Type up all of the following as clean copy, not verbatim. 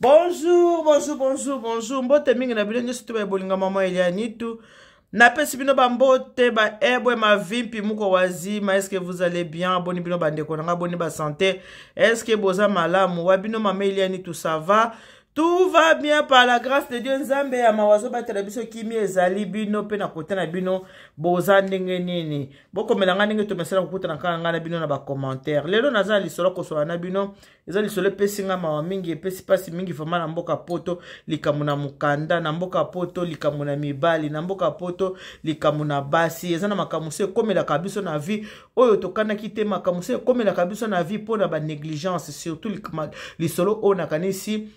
Bonjour, bonjour, bonjour, bonjour. Mbote mingi na bino nyoso to ba bolinga mama Elianitu. Na pesi bino ba mbote ba ebwe ma vimpi muko wazima. Est-ce que vous allez bien? Boni bino ba ndeko nanga boni ba santé. Est-ce que boza malamu? Wa bino mama Elianitu ça va? Tout va bien par la grâce de Dieu. Nzambe ya mawazo ba biso kimi ezali bino pe na kota na bino boza ndenge nini. Boko melanga ndenge to mesala kukuta na kanga na bino na ba commentaire. Lelo naza lisolo koso na bino. Ezali lisolo pesinga mawa mingi epesi pasi mingi fama na mboka poto likamuna mukanda na mboka poto likamuna mibali na mboka poto likamuna basi. Ezana makamuse komela kabiso na vie oyo tokana kite makamuse komela kabiso na vie pona ba négligence surtout lisolo o na kanisi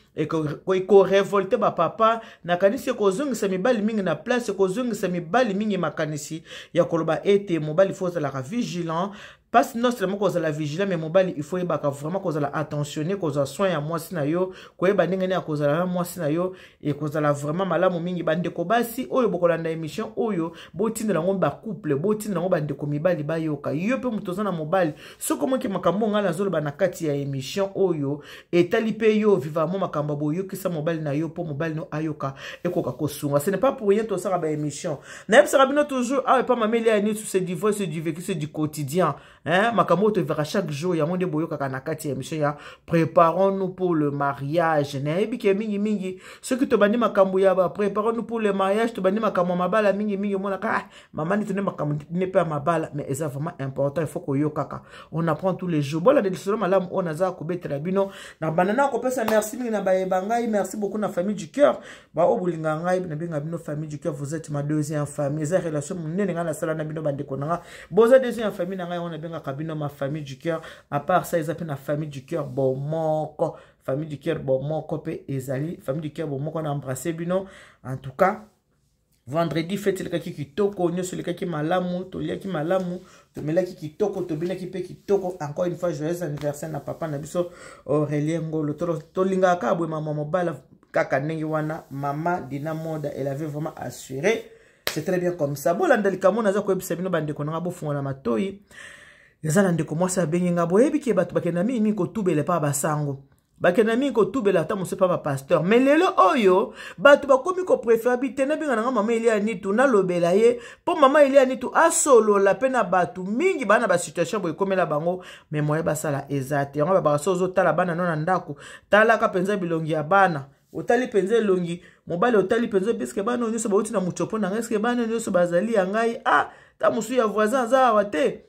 ko révolter ba papa na kanisi ko zongisa mibali mingi na place ko zongisa mibali mingi makanisi ya koloba ete mobali faut la vigilant. Parce que non seulement cause la vigilance mais mobile il faut yeba vraiment cause la attentionner cause soin ya moi sinayo ko yeba ndenge na cause la moi sinayo et cause la vraiment malamu mingi bande ko basi oyo bokolanda émission oyo botindela ngo ba couple botindela ngo bande ko mibali bayoka yo pe mutozana mobile soko moki makambo ngala zolo ba na kati ya émission oyo etali pe yo vivamo makambo boyo kisa mobile na yo po mobile no ayoka ekoka kosunga. Ce n'est pas pour rien to sara ba émission na yeba sara bino toujours ah pas mameli ani sur ce divorce du vécu c'est du quotidien. Hein, Makamo te verra chaque jour. Il y a mon déboyo kakanakati émission ya préparons-nous pour le mariage. Nebi ke mingi mingi. Ce que te bani makambo ya ba préparons-nous pour le mariage. Te bani makambo mabala mingi mingi mona ka maman ni makambo n'est pas mabala mais c'est vraiment important. Il faut que yo kaka. On apprend tous les jours. Bon la décision malam on aza ko betra bino na banana ko pesa merci mingi na ba bangai merci beaucoup na famille du cœur. Ba obulinga ngai na binga bino famille du cœur vous êtes ma deuxième famille. Ça relation munene nga na sala na bino bande ko nga. Boza deuxième famille na ngai on a bien kabino ma famille du cœur. À part ça ils appellent la famille du cœur bon moko famille du cœur bon moko pe ezali famille du cœur bon moko na embrasser bino en tout cas vendredi fête le kaki kitoko nyoso le kaki malamu to liaki malamu to melaki kitoko to binaki pe kitoko. Encore une fois joyeux anniversaire na papa na biso Aurélien Ngolo to linga ka bwe mama mobala kaka ndenge wana mama Dina Moda elle avait vraiment assuré. C'est très bien comme ça. Bon landalika mona za ko ebisa bino bande ko nga bo fungola matoyi. Ezala ndeko mwasa bengi nga boyebi ke batu bakena mingi ko tubele pa basango. Bakena mingi ko tubela ta mose pa ba pasteur. Mais lelo oyo batu bakomi ko préfère bitena binga nga mama Elianitu na lobela ye po mama Elianitu asolo la pena batu mingi bana ba situation boy komela bango mais moye basala ezate. Nga ba sozo tala bana nona ndako. Tala ka penza bilongi ya bana. Otali penze longi mobile otali penze biske bana nyoso bauti na muchopo na ngeske bana nyoso bazali ya ngai ah ta musu ya voisin za wate.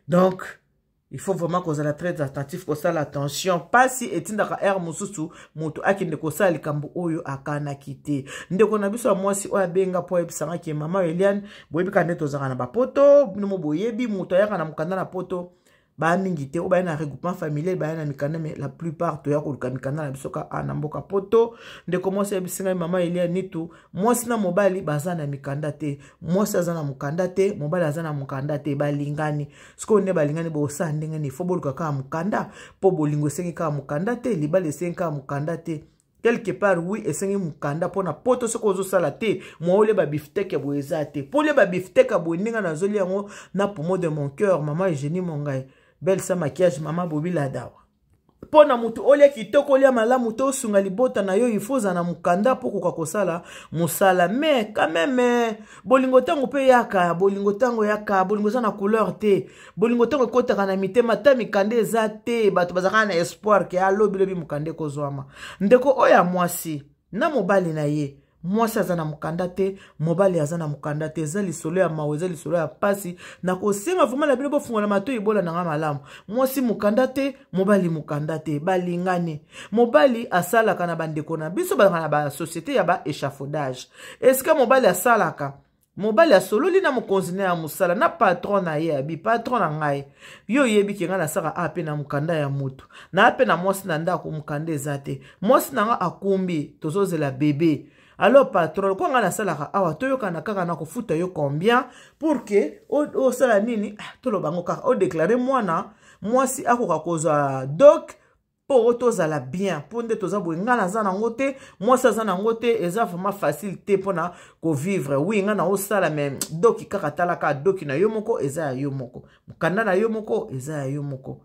Donc il faut vraiment qu'on soit très attentif qu'on soit l'attention pas si etinda ka air mususu moto akinde ko sali kambo oyo akana kite ndeko na biso mwasi oya benga po ebisanga ke mama Eliane boyebi kaneto zaka na bapoto bino boyebi moto yaka na mukanda na poto ba mingi te o ba na regroupement familial ba na mikanda mais la plupart to ya ko luka mikanda na bisoka na mboka poto ndeko mwasi ebisinga mama Elianitu mwasi na mobali baza na mikanda te mwasi aza na mukanda te mobali aza na mukanda te balingani siko ne balingani bo sa ndenge ni fo boluka ka mukanda po bolingo sengi ka mukanda te libali sengi ka mukanda te quelque part oui esengi mukanda pona poto soko zo sala te moole ba bifteke bo ezate po le ba bifteke bo ninga na zoli yango na pomo de mon cœur mama Eugénie Mongai belle sa maquillage mama Bobila dawa pona mutu olia kitoko olia malamu to sunga libota na yo ifoza na mukanda poko kwa kosala musala mais quand même bolingo tango pe yaka bolingo tango yaka bolingo za na couleur te bolingo tango kotaka na mitema ta mikande eza te bato bazaka na espoir ke alobi lobi mukande kozwama ndeko oya mwasi na mobali na ye mwasi aza na mukanda te mobali aza na mukanda te eza lisolo ya mawe eza lisolo ya pasi na kosenga vraiment na bino bofungola matoyi bola nanga malamu mwasi mukanda te mobali mukanda te balingani mobali asalaka na bandeko na biso na ba société ya ba échafaudage est-ce que mobali asalaka mobali asololi na mokonzine ya musala na patron na ye abi patron na ngai yo yebi ke nga na saka ape na mukanda ya mutu na ape na mwasi na ndako mukanda eza te mwasi na nga akumbi tozozela bébé. Alors patron ko nga na salaka awa toyoka na kaka na kofuta yo combien pour que o sala nini to lo bango kaka o déclarer mwana mwasi akoka kozwa doc po tozala bien po nde toza boye nga na za nango te mwasi aza nango te eza vraiment facile te pona ko vivre oui nga na osala mais doc kaka talaka doc na yo moko eza ya yo moko mukanda na yo moko eza ya yo moko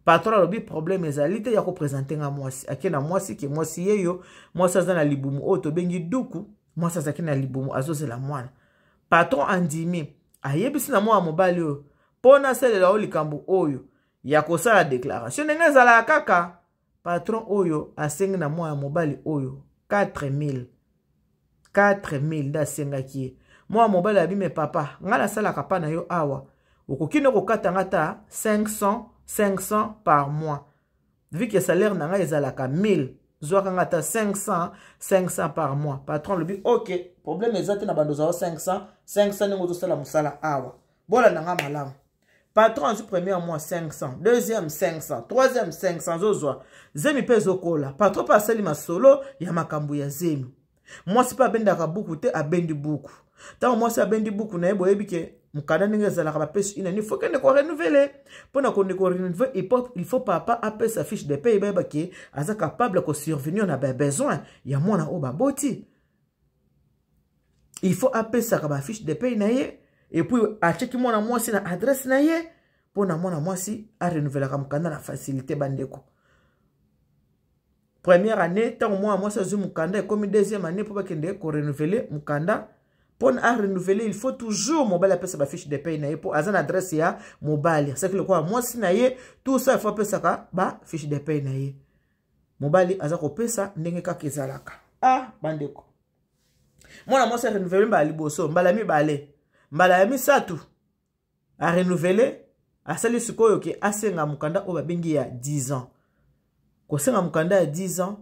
patron alobi problème ezali te ya ko présenter nga mwasi akena mwasi ke mwasi yeyo mwasi aza na libumu oyo tobengi duku mwasi azaki na libumu azozela mwana patron andimi ayebisi na mwa mobali oyo pona asalela o likambo oyo ya kosala déclaration ndenge ezalaka kaka patron oyo asengi na mwa mobali oyo 4000 nda asengaki ye mwa mobali abime papa nga nasalaka pa na yo awa okokinde kokata nga ta 500 par mois vu que salaire na nga ezalaka 1000 zwaka nga ta 500 par mois patron lobi ok problème ezate na bando zao 500 ningo tosala musala awa bola na nga malamu patron du premier mois 500 deuxième 500 troisième 500 zozwa zemi pe zokola patron pa sali masolo ya makambu ya zemi mwasi pa bendaka buku te abendi buku tango mwasi abendi buku na ye boyebi ke mukanda ndenge ezalaka bapesi ina ni faut kende ko renouveler mpona konde ko renouveler il faut papa apesa fiche de paye bayeba ke aza capable ko survenir na besoin ya mwana o baboti il faut apesa ka fiche de paye na ye et puis acheki mwana mwasi na adresse na ye mpona mwana mwasi a renouveler ka mukanda na facilité bandeko première année tango mwana mwasi azu mukanda et comme deuxième année pour bakende ko renouveler mukanda pour à renouveler il faut toujours mobile apesa ba fiche de paye na ye pour azana adresse ya mobile c'est que le quoi mwasi na ye tout ça il faut apesa ka ba fiche de paye na ye mobile azako pesa ndenge kaka ezalaka bandeko mwana mwasi a renouveler ba liboso mbala ya misatu a renouveler asali sikoyo ke asenga mukanda o babengi ya 10 ans ko senga mukanda ya 10 ans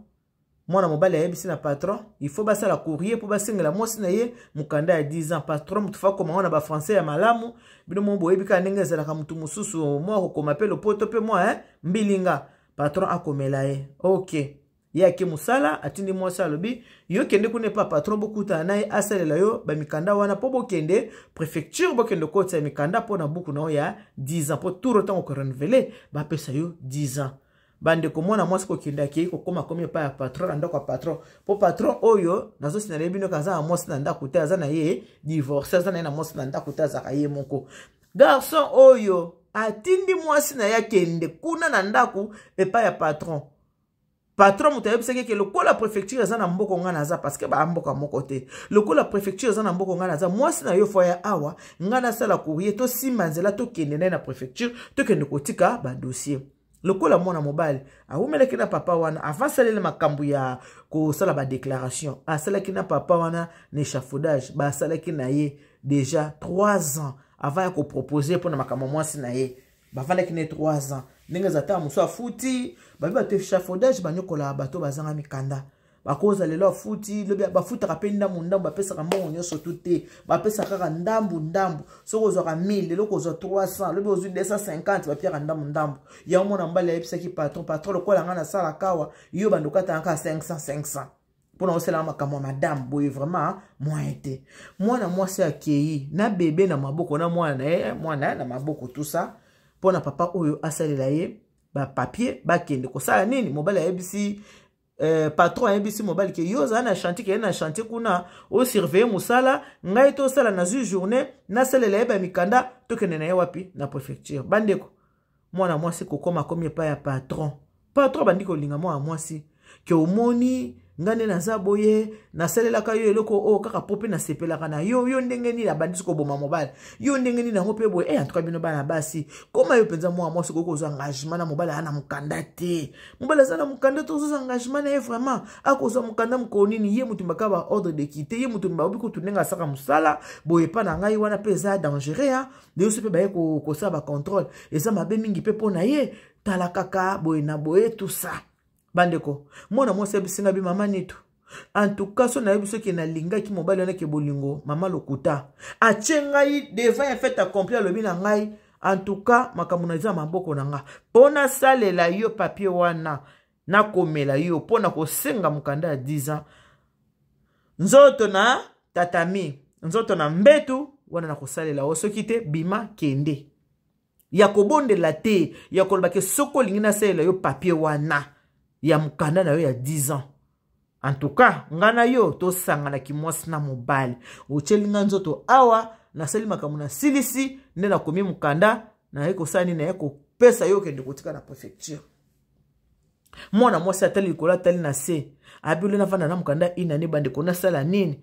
mwana mobali ayebisi na patron il faut basala courrier pour basengela mwasi na ye mukanda ya 10 ans patron mutufa koma wana ba français ya malamu bino mo boyebi ka ndenge ezalaka mutu mususu mwa kokoma pe lopoto pe mwa mbilinga patron akomela ye ok ya ke musala atindi mwasi alobi yo kende kune pa patron bokuta na ye asalela yo ba mikanda wana po bokende préfecture bokende kota ya mikanda po na buku na ya 10 ans po tout le temps ko renouveler ba pesa yo 10 ans bande ko mwana mwasi ko kende akei ko koma komi pa ya patron anda kwa patron po patron oyo nazo sinale bino kaza mwasi na ndako te aza na ye divorce aza na mwasi na ndako te aza ye moko garçon oyo atindi mwasi na ya kende kuna na ndako epa ya patron mutayebisaki ke lokola préfecture aza na mboko nga naza parce que ba mboka moko te lokola préfecture aza na mboko nga naza mwasi na yo fo ya awa nga na sala courrier to simba nzela to kende na préfecture to kende kotika ba dossier lokola mwana mobile awumelaki na papa wana avant salele makambu ya ko sala ba déclaration asalaki na papa wana na échafaudage ba salaki na ye déjà 3 ans avant ya ko proposer pour na makambu mwasi na ye ba vandaki ne 3 ans ndenge zata muso afuti ba ba te échafaudage ba nyokola bato bazanga mikanda bakoza lelo afuti lobi bafutaka pe ndambu ba pesa mbongo nyoso tuté ba pesa kaka ndambu soko zo ka 1000 lelo ko zo 300 lobi ozu 250 ba pia ndambu ya mona mbali ya pisaki patron lokola ngana sala kawa yo bandokata nka 500 pona osela makamwa madame boye vraiment moite mwana mwasi akei na bébé na maboko na mwana na maboko tout ça pona papa oyo asalela ye ba papier ba kende ko sala nini mobali ya ABC patron ABC mobile ke yo za na chantier kuna o surveiller musala ngai to sala na journée na salela ba mikanda to kende na ye wapi na préfecture bandeko mwana mwasi ko koma komi pa ya patron bandiko linga mwana mwasi ke omoni ngane na zaboye na salela ka yo eloko o kaka pope na sepela kana yo ndenge ni la bandisi ko boma mobile yo ndenge ni na ngope boye en tout cas bino bana basi koma yo penza mwa mwasi ko zo engagement na mobile ana mukanda te mobile sana mukanda to zo engagement na vraiment akozo mukanda mukoni ni ye mutumba ka ba ordre de quitter ye mutumba obi ko tunenga saka musala boye pa na ngai wana peza dangereux de yo sepe ba ko sa ba contrôle eza mabe mingi pe pona ye tala kaka boye na boye tout ça bandeko mona mwasi bisinga bi mama nitu en tout cas so na yebiso ki na linga ki mobali na ke bolingo mama lokuta achengai devant un fait accompli le bi na ngai en tout cas makamuna za maboko na nga pona salela yo papier wana na komela yo pona ko senga mukanda ya 10 ans nzoto na tatami nzoto na mbetu wana na kosalela osoki te bima kende ya kobondela te ya koloba ke soko lingina salela yo papier wana ya mukanda na yo ya 10 ans en tout cas ngana yo to sangana ki mwasi na mobile ochelinga nzoto awa na sali makamuna silisi nde na komi mukanda na yeko sani na yeko pesa yo kende kotika na préfecture mwana mwasi atali likolo atali na se abi na vanda na mukanda inane bande kona sala nini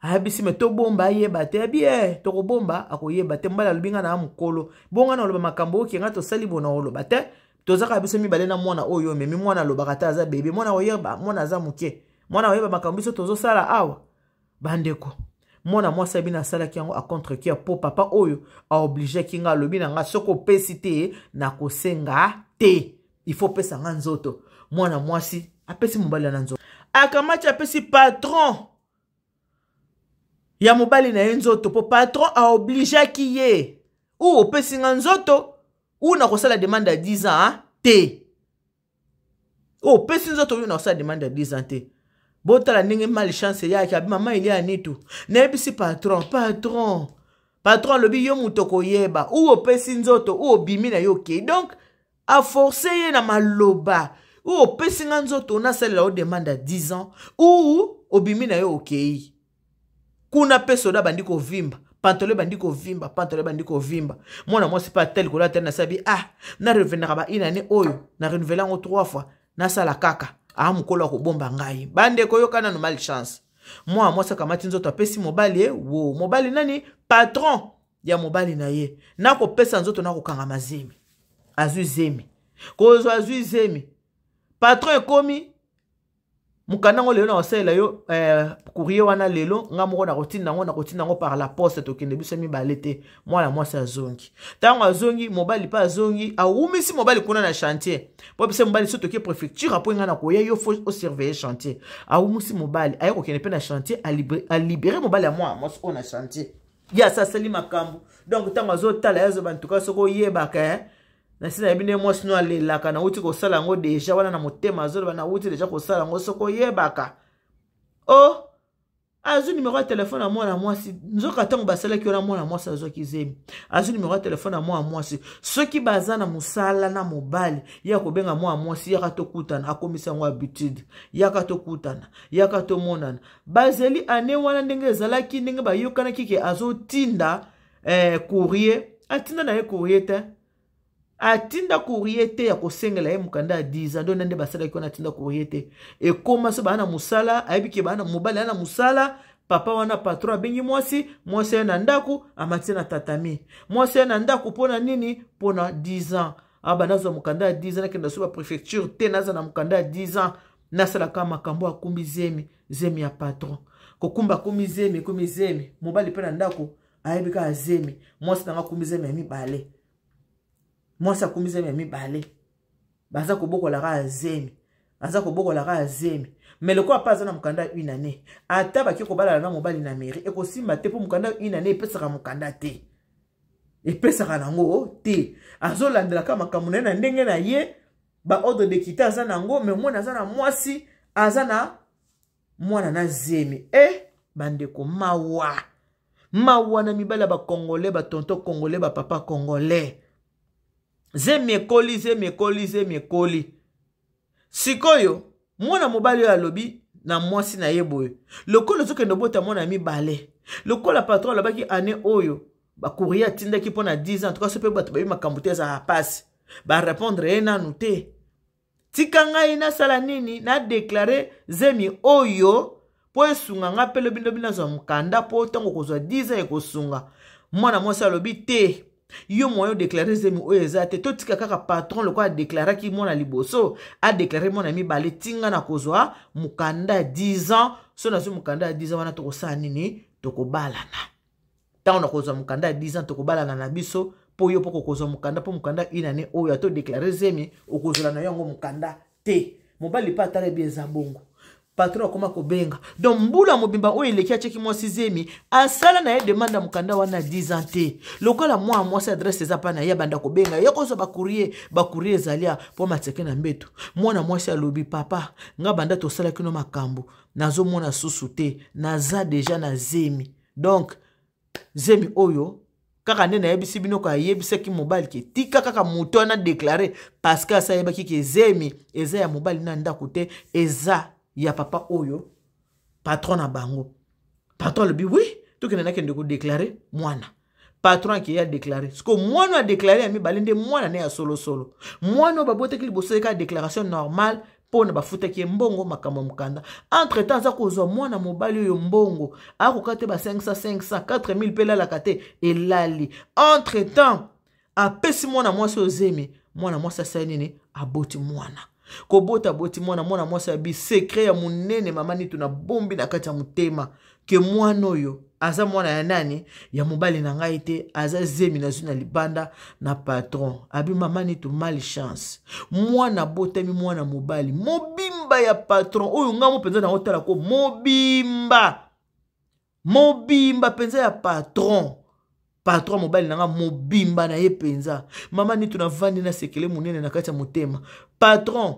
abi si meto bomba ayeba te abi to bomba akoyeba te mbala lubinga na mukolo bonga na loba makambo ki nga to sali bona oloba te tozaka biso mibale na mwana oyo memi mwana lobaka ta aza bebe mwana oyeba mwana aza muke mwana oyeba makambo biso tozo sala awa bandeko mwana mwasi abi na sala ki yango a contre ki po papa oyo a obligé ki nga lobi na nga soko pesi te na kosenga te il faut pesa nga nzoto mwana mwasi apesi mobali na nzoto akamati apesi patron ya mobali na ye nzoto po patron a obligé ki ye ou opesi nga nzoto ou na kosala demande à 10 ans te ou opesi nzoto ou na kosala demande à 10 ans te botala ndenge malchance yaki abi mama ili anitu nebisi patron lobi yo mutoko yeba ou opesi nzoto ou obimi na yo ke donc a forcer ye na maloba ou opesi nga nzoto na salela o demande à 10 ans ou obimi na yo okei kuna peso da bandiko vimba pantole bandiko vimba mwana mwasi pa tel kola tel na sabi na revenir ba inane oyo na renouveler ngo 3 fois na sala kaka mukolo ko bomba ngai bande ko yokana no malchance mwasi kamati nzoto apesi mobali wo mobali nani patron ya mobali na ye na ko pesa nzoto na ko kanga mazemi azui zemi kozo azui zemi patron ekomi mukanda ngo lelo na osela yo courrier wana lelo nga moko na kotinda ngo par la poste to kende biso mibale te mwana mwasi azongi tango azongi mobali pa azongi awumisi mobali kuna na chantier po bise mobali soto ke préfecture apo nga na koya yo faut au surveiller chantier awumisi mobali aye ko kende pe na chantier a libérer mobali ya mwasi on na chantier ya sa sali makambo donc tango azotala yazo bantuka soko yebaka na sina yebine mwasi no alelaka na uti kosala ngo deja wana na motema azoloba na uti deja kosala ngo soko yebaka azu numéro ya telefone ya mwana mwasi nzoka ntango basalaki yo na mwana mwasi azwaki zemi azu numéro ya telefone ya mwana mwasi soki baza na mosala na mobali ya kobenga mwana mwasi yaka tokutana akomisa yango habitude yaka tokutana yaka tomonana bazeli ane wana ndenge ezalaki ndenge bayokanaki ke azotinda courrier atinda na ye courrier te atinda courrier te ya kosengela ye mukanda ya 10 ans ndonande basalaki wana atinda courrier te ekoma so bana musala ayebiki bana mobali ana musala papa wana patron abengi mwasi na ndaku amatie na tatami mwasi na ndaku pona nini pona 10 ans banazo mukanda ya 10 ans nakenda so ba préfecture te naza na mukanda ya 10 ans nasala kama makambo akumbi zemi ya patron kokumba kumbi zemi mobali pe na ndaku ayebika azemi mwasi nanga kumbi zemi ya mibale mwasi akumbiza ya mibale baza kobokola ka azemi mais le quoi pas na mukanda une année ata baki ko bala na mobali na mairie e ko simba te po mukanda une année pesaka mukanda te e pesaka nango te azolandela ka makambo na ndenge na ye ba ordre de quitter aza nango mais mwana aza na mwasi aza na mwana na zemi bandeko mawa na mibala ba congolais ba tonton congolais ba papa congolais zemi ekoli sikoyo mwana mobali ya lobi na mwasi na yeboyo lokolo zokende bota mwana mibale lokola patron alobaki ane oyo ba courrier atindaki pona 10 ans toka sope bato bayi makambo te za passe ba répondre ena nuté tika ngai na sala nini na déclarer zemi oyo po esunga nga pelo bindo bina za mukanda po tango kozwa 10 ans ekosunga mwana mwasi alobi te yo moyo déclarer zemi oyo ezate to tika kaka patron le quoi déclarer ki mona liboso a déclarer mona mibale tinga na kozwa mukanda 10 ans so na zo mukanda 10 ans wana to kosala nini to kobalana tango na kozwa mukanda 10 ans to kobalana na biso po yo poko kozwa mukanda po mukanda inane oyo to déclarer zemi okozola na yango mukanda te mobali pa tare bien za bongo patron akoma kobenga donc mbula mobimba oyo eleki acheki mwasi zemi asala na ye demanda mukanda wana 10 ans te lokola mwasi adresse eza pa na ye banda kobenga ye kozwa bacourrier ezalia po mateke na mbeto mwana mwasi alobi papa nga banda tosalaki no makambo nazomona susu te naza deja na zemi donc zemi oyo kaka nde nayebisi bino ko ayebisaki mobali ke tika kaka moto wana déclaré parce que asayebaki ke zemi eza ya mobali na ndako te eza ya papa oyo patron na bango patron lobi oui tokende nakende ko déclarer mwana patron qui a déclaré. Parce que moi, on a déclaré à mi balende, moi, on est solo solo. Moi, on a babote qui bosse une déclaration normale pour ne pas foutre qui mbongo makamo mukanda. Entre temps, ça cause moi na mobali yo mbongo. A kokate ba 500, 4000 pela la kate et lali. Entre temps, a pesi moi na moi so zemi, moi na moi sa sainini aboti mwana. Kobota boti mwana mwana mwasa bi secret ya munene mama ni tuna bombi na kati ya mutema ke mwana oyo aza mwana ya nani ya mobali na ngai te aza zemi na zuna libanda na patron abi mama ni tu malchance mwana botami mwana mobali mobimba ya patron oyo ngamo penza na hotela ko mobimba penza ya patron mobali nanga mobimba na ye penza mama ni tunavandi na sekele munene na kati ya motema patron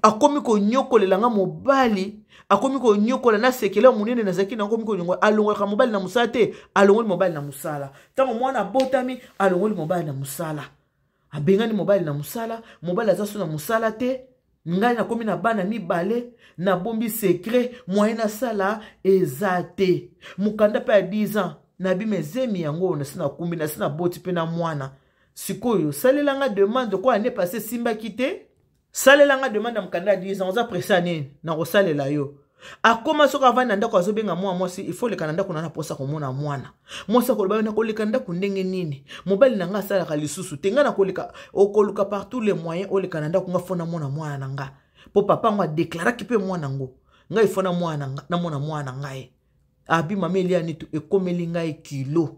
akomi ko nyokolela nga mobali akomi ko nyokola na sekele munene na zaki na akomi ko nyongo alongola mobali na musate alongoli mobali na musala tango mwana botami alongoli mobali na musala abengani mobali na musala mobali azaso na musala te ngai na komi na bana mibale na bombi secret moyen na sala ezate mukanda pa 10 ans na bime zemi yango na sina kumbi na sina boti pe na mwana sikoyo salelanga demande ko ane passé simba kite salelanga demande mukanda 10 ans oza pressa nini na kosalela yo akoma soka vana ndako azobenga mwasi il faut le kananda kuna na posa komona mwana mwasi akoloba na koleka ndako ndenge nini mobali nanga sala ka lisusu tenga na koleka okoluka partout les moyens ole kananda kunga fona mwana nanga po papa ngwa déclarer ki pe mwana ngo ngai fona mwana na mwana ngai abi mameli ya nitu ekomeli ngai kilo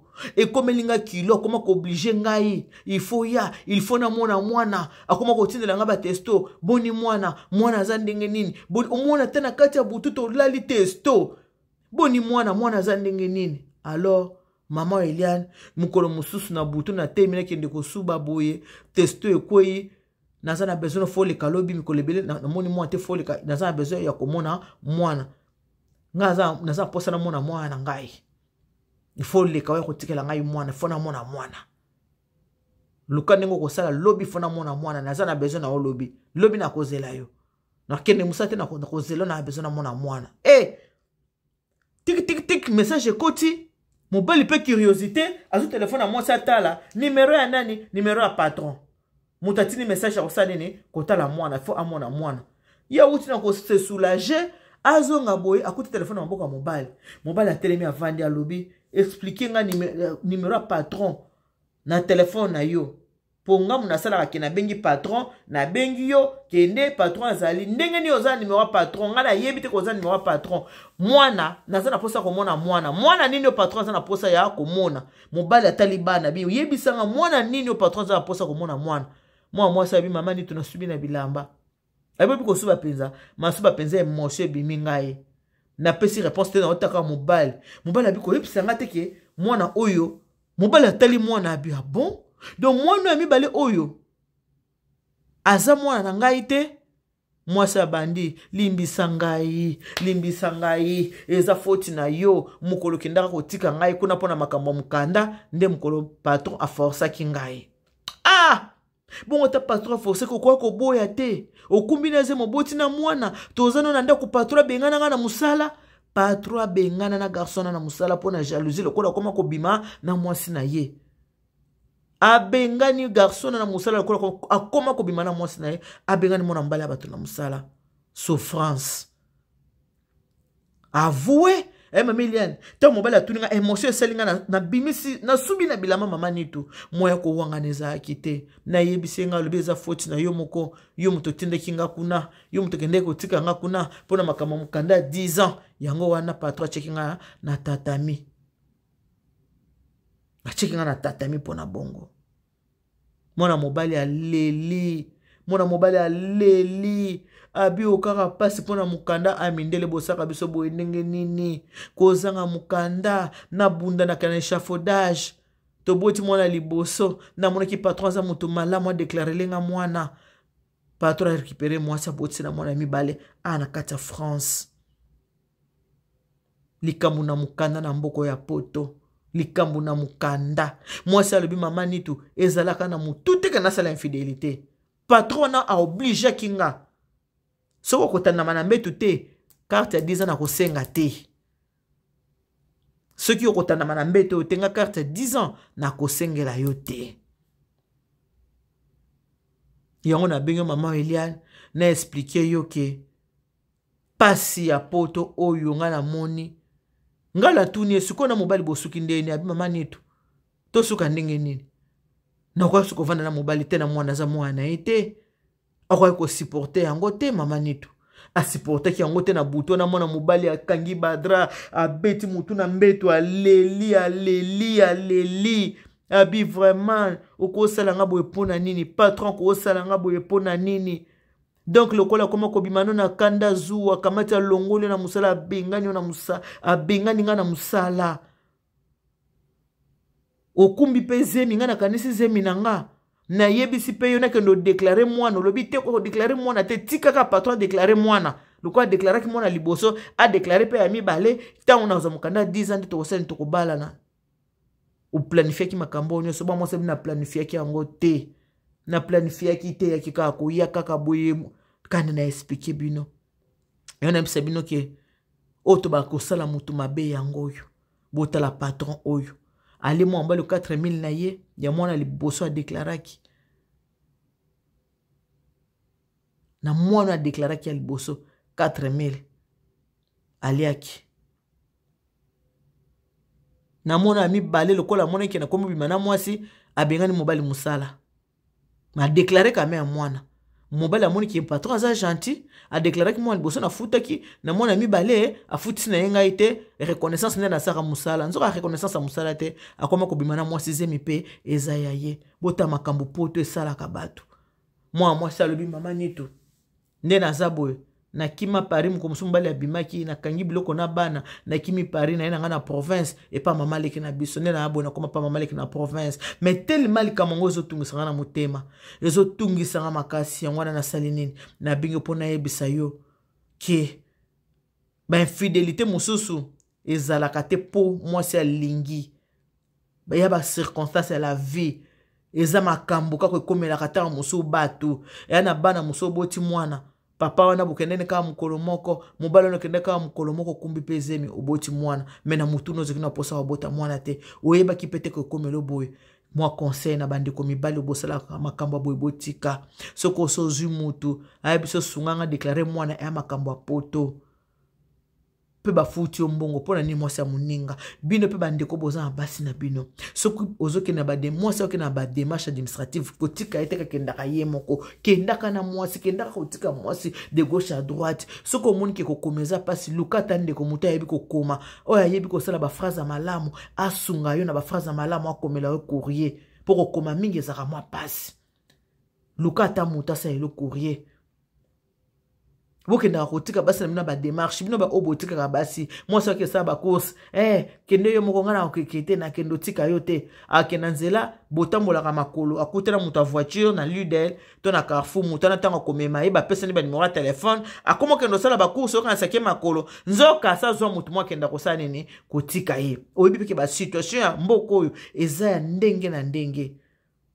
akoma ko obligé ngai il faut na mwana akoma ko tindela nga ba testo boni mwana za ndenge nini boni omona tena kati ya bututo lali testo boni mwana za ndenge nini alors mama Eliane mukolo mususu na butu na temina kende ko suba boye testo ekoi naza na besoin fole kalobi mikolo ebele na moni mwa te fole naza na besoin ya komona mwana naza posa na mwana ngai il faut le kawa kotikela ngai mwana fona mwana luka nengo ko sala lobby fona mwana naza na besoin na lobby na kozela yo na kende musate na kozela na besoin na mwana tik message koti mobali pe curiosité azu téléphone à moi sa tala numéro ya nani numéro ya patron mutatini message ya kosala nini kotala mwana faut amona mwana ya uti na ko se soulager azonga boy akuti téléphone mboka mobile atelemi avandi a lobby expliquer nga numéro ya patron na téléphone na yo ponga muna sala ka na bengi patron na bengi yo kende patron azali ndenge ni oza numéro ya patron nga na yebi te ko oza numéro ya patron mwana naza na posa ko mona mwana nini yo patron aza na posa ya ko mona mobile atalibana bi yebisanga mwana nini yo patron aza na posa ko mona mwana sabi mama ni tunasubi na bilamba aibo ko suba penza masuba penza emotion bimingaye na pesi réponse te na otaka mobile abi ko yebisanga te ke mwana oyo mobile atali mwana abi bon donc mwana ami bale oyo aza mwana na ngai te mwasa bandi limbisa ngai eza foti na yo mukolo kendaka kotika ngai kuna pona makambo mukanda nde mukolo patron a força ki ngai bongo ta patron forcé ko kwa ko boya te okumbina ze moboti na mwana tozana na ndako patron bengana nga na musala patron bengana na garçon na musala pona jalousie lokola koma ko bima na mwasi na ye abengani garçon na musala lokola akoma ko bima na mwasi na ye abengani mona mbala bato na musala souffrance avoué mama Eliane ta mobali atuninga emotion esalinga na bimisi na subi na bilama mama nitu moya ko wanga neza akite na yebisenga lobeza foti na yo moko yo muto tindeki nga kuna yo muto kende ko tika nga kuna pona makama mukanda 10 ans yango wana patron chekinga na tatami achekinga na tatami pona bongo mwana mobali aleli abi okaka pasi pona mukanda amindele bosaka biso boye ndenge nini kozanga mukanda na bunda na kana échafaudage toboti mwana liboso na mona ki patron za mutu malamu déclarer lenga mwana patron récupérer mwasi boti na mwana mibale na kata France likambu na mukanda na mboko ya poto likambu na mukanda mwasi alobi mama nitu ezalaka na mutu te kana sala infidélité patron a obligé kinga soko kotana mana metu te carte ya 10 ans na kosenga te ceux qui ont na manambete o tenga carte 10 ans na kosengela yo te. Yango na benyo maman Eliane na expliquer yo ke pasi ya poto oyo nga na moni nga la tuni esuko na mobali bosuki ndeni abi mama nitu to suka ndenge nini na kwa suko vanda na mobali te na mwana za mwana ete akwa ko supporter yango te mama nitu a supporter ki yango te na buto na mwana mobali akangi badra abeti mutu na mbeto aleli abi vraiment oko sala nga boye pona nini patron ko sala nga boye pona nini. Donc le kola koma ko bimano na kanda zuwa kamata longole na musala abengani na musala abengani nga na musala okumbi pe zemi nga na kanisi zemi nanga na yebisi pe yo na kendo déclarer mwana lobi te ko déclarer mwana te tika ka patron déclarer mwana le quoi déclarer ki mwana liboso a déclarer pe ami balé tant on a za mukanda 10 ans to sel to ko balana ou planifier ki makambo nyo so ba mo se na planifier ki yango te na planifier ki te ya ki ka ko ya kaka boye kana na expliquer bino yona mbisa bino ke oto ba ko sala mutu mabe yango yo bota la patron oyo ali mo mbalo 4000 na ye ya mwana liboso a déclaraki na mwana a déclaraki ya liboso 4000 aliaki na mwana mi balé lokola mwana ki na komo bimana mwasi abengani mobali musala ma déclaré quand même mwana mobali amoni ki patron aza gentil a déclaré ki mwana liboso na futaki na mwana mi balé a futi na yenga ite reconnaissance na saka musala nzoka reconnaissance a musala te akoma ko bimana mwasi zemi pe eza yaye bota makambo poto esala ka bato mwasi alobi mama nitu nde na zaboye na kima Paris mko mbali ya bimaki na kangi biloko na bana na kimi Paris na yena na province et pas mama leki na biso na abona koma pa mama leki na province mais tellement likamango zo tungisa na motema ezo tungisa makasi yango na salinini na bingo pona yebisa yo ke ba infidélité mususu ezalaka te po mwasi alingi ba ya ba circonstance ya la vie eza makambo kako komela kata musu batu yana bana muso boti mwana papa wana bukendene ka mukolo moko mobalo no kende ka mukolo moko kumbi pezemi oboti mwana mena mutu no zikina posa obota mwana te oyeba kipete ko komelo boy moi conseil na bandi ko mibali obosala makambo boy botika soko sozu mutu ayebiso sunganga déclarer mwana ya makambo poto pe ba futi ombongo pona ni mwasi ya muninga bino pe bandeko boza basi na bino soki ozoke na bade mwasi oke na ba démarche administrative kotika eteka kendaka ye moko kendaka na mwasi kendaka kotika mwasi de gauche à droite soko moni ke kokomeza pasi lukata ndeko muta yebi kokoma oya yebi ko sala ba phrase malamu asunga yo na ba phrase malamu akomela yo courrier pour kokoma mingi zaka mwa pasi lukata muta sa yo courrier bokenda kotika basi na bino ba démarche bino ba obotika ka basi moi so ke sa ba course kende yo moko ngana okekete na kendo tika yo te akena nzela botambola ka makolo akutela muta voiture na Ludel to na Carrefour muta na tanga komema e ba pesa ni ba numéro ya téléphone akomo kendo sala ba course okana sake makolo nzoka sa zo mutu mo kenda kosala nini kotika ye oyebi ke ba situation ya mboko oyo eza ya ndenge na ndenge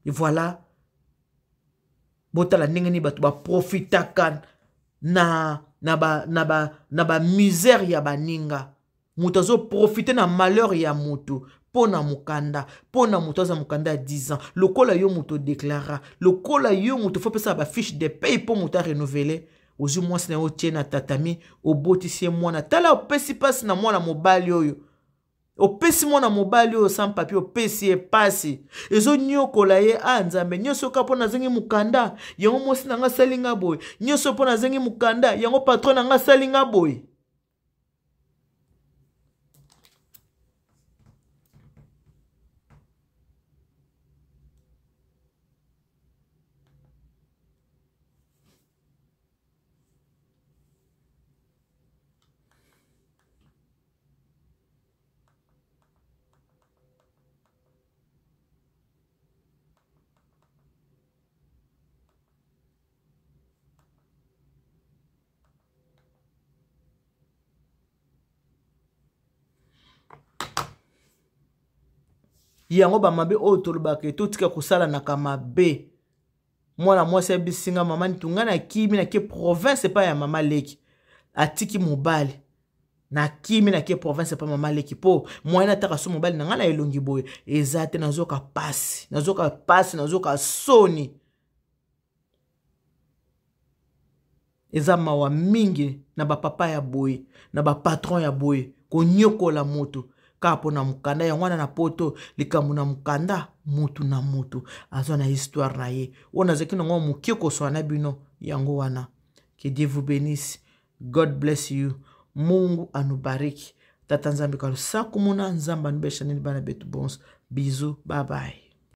et voilà botala ndenge ni batu ba profitaka na ba misère ya baninga mutu azo profiter na malheur ya mutu pona mukanda pona mutu aza mukanda ya 10 ans lokola yo mutu déclara lokola yo mutu faut pesa ba fiche de paye pour mutu renouveler ozu mwasi na yo tie na tatami obotisi mwana tala opesi pasi na mwana mobali oyo opesi mwana mobali oyo sans papier opesi e pasi ezo nyokola ye nzambe nyoso ka pona zengi mukanda yango mwasi na nga salinga boy nyoso pona zengi mukanda yango patron na nga salinga boy. Yango ba mabe o tolobake totika kusala na kamabe mwana mwasi ya bisinga mama nitungana kimi na ke province pa ya mama leki atiki mobali na kimi na ke province pa mama leki po moyen ataka so mobali na ngala elongi boye ezate nazoka pasi nazoka soni eza mawa mingi na ba papa ya boye na ba patron ya boye konyokola moto kapo na mukanda ya wana na poto likambo na mukanda mutu na mutu azo na histoire na ye ona zeki ngo mukiko so na bino yango wana. Que Dieu vous bénisse. God bless you. Mungu anubariki. Tata nzambe kalusa kumuna nzamba nubesha nini bana betu bons. Bisous. Bye bye.